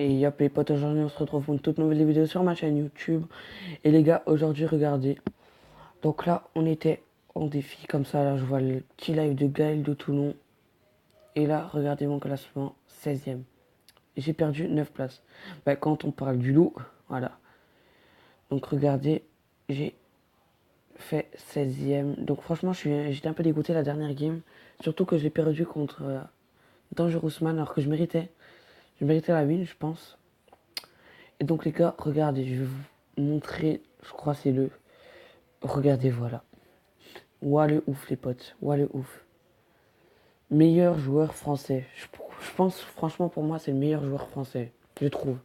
Et yop les potes, aujourd'hui on se retrouve pour une toute nouvelle vidéo sur ma chaîne YouTube. Et les gars, aujourd'hui regardez. Donc là on était en défi comme ça, là je vois le petit live de Gaël de Toulon. Et là regardez mon classement, 16ème. J'ai perdu 9 places. Bah, quand on parle du loup, voilà. Donc regardez, j'ai fait 16ème. Donc franchement j'étais un peu dégoûté la dernière game. Surtout que j'ai perdu contre Dangerous Man alors que je méritais. Je méritais la win je pense. Et donc les gars, regardez, je vais vous montrer, je crois c'est le... Regardez, voilà. Ouah le ouf les potes, ouah le ouf. Meilleur joueur français. Je pense franchement pour moi c'est le meilleur joueur français, je trouve.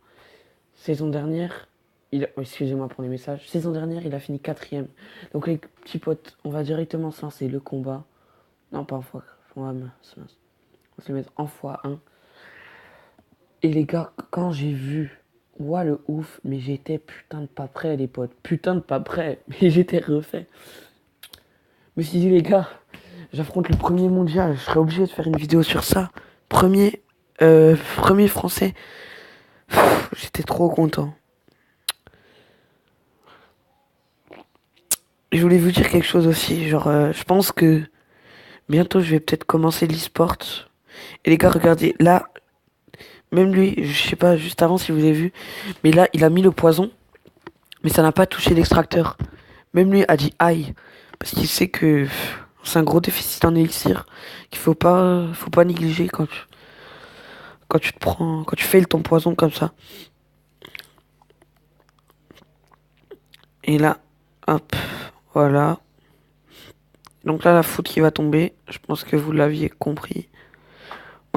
Saison dernière, excusez-moi pour les messages. Saison dernière il a fini 4ème. Donc les petits potes, on va directement se lancer le combat. Non pas en fois, on va se le mettre en x1. Et les gars, quand j'ai vu... Ouah le ouf, mais j'étais putain de pas prêt les potes. Putain de pas prêt, mais j'étais refait. Je me suis dit les gars, j'affronte le premier mondial, je serais obligé de faire une vidéo sur ça. Premier français. J'étais trop content. Je voulais vous dire quelque chose aussi, genre je pense que bientôt je vais peut-être commencer l'e-sport. Et les gars, regardez, là, même lui, je sais pas, juste avant si vous avez vu, mais là il a mis le poison, mais ça n'a pas touché l'extracteur. Même lui a dit aïe, parce qu'il sait que c'est un gros déficit en élixir, qu'il faut pas négliger quand tu fails ton poison comme ça. Et là, hop, voilà. Donc là, la foudre qui va tomber, je pense que vous l'aviez compris.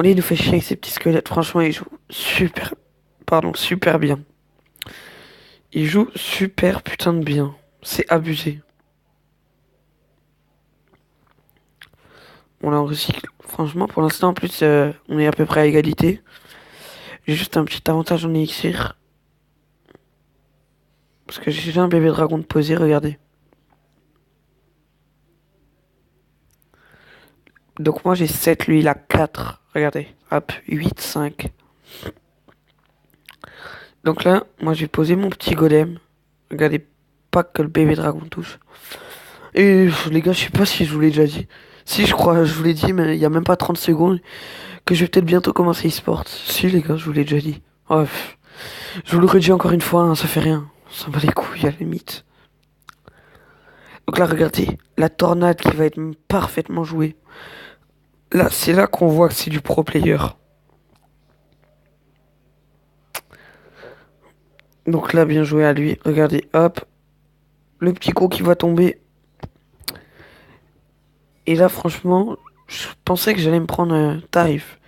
On il nous fait chier avec ces petits squelettes, franchement, il joue super bien. Il joue super putain de bien, c'est abusé. On l'a recycle. Franchement, pour l'instant, en plus, on est à peu près à égalité. J'ai juste un petit avantage en élixir. Parce que j'ai déjà un bébé dragon de poser, regardez. Donc moi j'ai 7, lui il a 4. Regardez, hop, 8, 5. Donc là, moi j'ai posé mon petit golem. Regardez, pas que le bébé dragon touche. Et les gars, je sais pas si je vous l'ai déjà dit. Si, je crois, je vous l'ai dit, mais il y a même pas 30 secondes que je vais peut-être bientôt commencer e-sport. Si les gars, je vous l'ai déjà dit. Oh, je vous le redis encore une fois, hein, ça fait rien. Ça bat les couilles à la limite. Donc là, regardez, la tornade qui va être parfaitement jouée. Là, c'est là qu'on voit que c'est du pro player. Donc là, bien joué à lui. Regardez, hop. Le petit coup qui va tomber. Et là, franchement, je pensais que j'allais me prendre un tarif.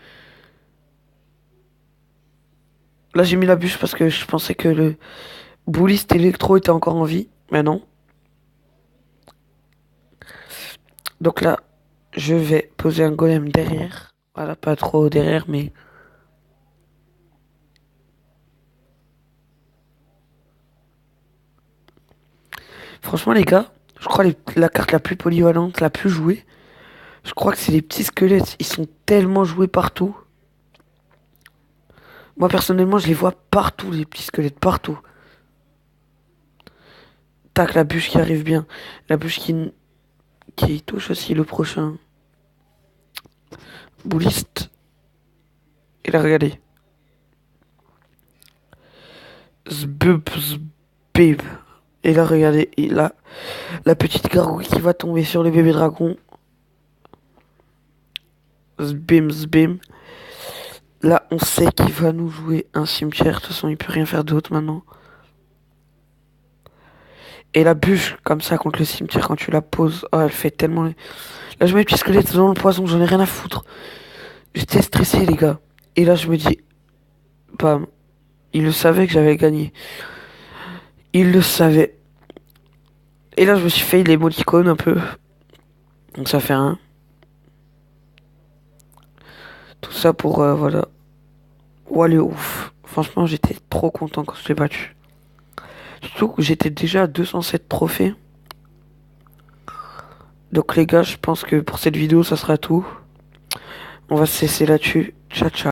Là, j'ai mis la bûche parce que je pensais que le bouliste électro était encore en vie. Mais non. Donc là, je vais poser un golem derrière. Voilà, pas trop derrière, mais... Franchement, les gars, je crois la carte la plus polyvalente, la plus jouée, je crois que c'est les petits squelettes. Ils sont tellement joués partout. Moi, personnellement, je les vois partout, les petits squelettes, partout. Tac, la bûche qui arrive bien. La bûche qui touche aussi le prochain. Bouliste. Et là, regardez. Zbub, zbib. Et là, regardez. Et là, la petite gargouille qui va tomber sur le bébé dragon. Zbim, zbim. Là, on sait qu'il va nous jouer un cimetière. De toute façon, il peut rien faire d'autre maintenant. Et la bûche, comme ça, contre le cimetière, quand tu la poses, oh, elle fait tellement... Là, je mets les petits squelettes dans le poison, j'en ai rien à foutre. J'étais stressé, les gars. Et là, je me dis... Bam. Il le savait que j'avais gagné. Il le savait. Et là, je me suis fait l'émoticône un peu. Donc ça fait un. Tout ça pour, voilà. Ouah, le ouf. Franchement, j'étais trop content quand je l'ai battu. Surtout que j'étais déjà à 207 trophées. Donc les gars, je pense que pour cette vidéo, ça sera tout. On va se cesser là-dessus. Ciao, ciao.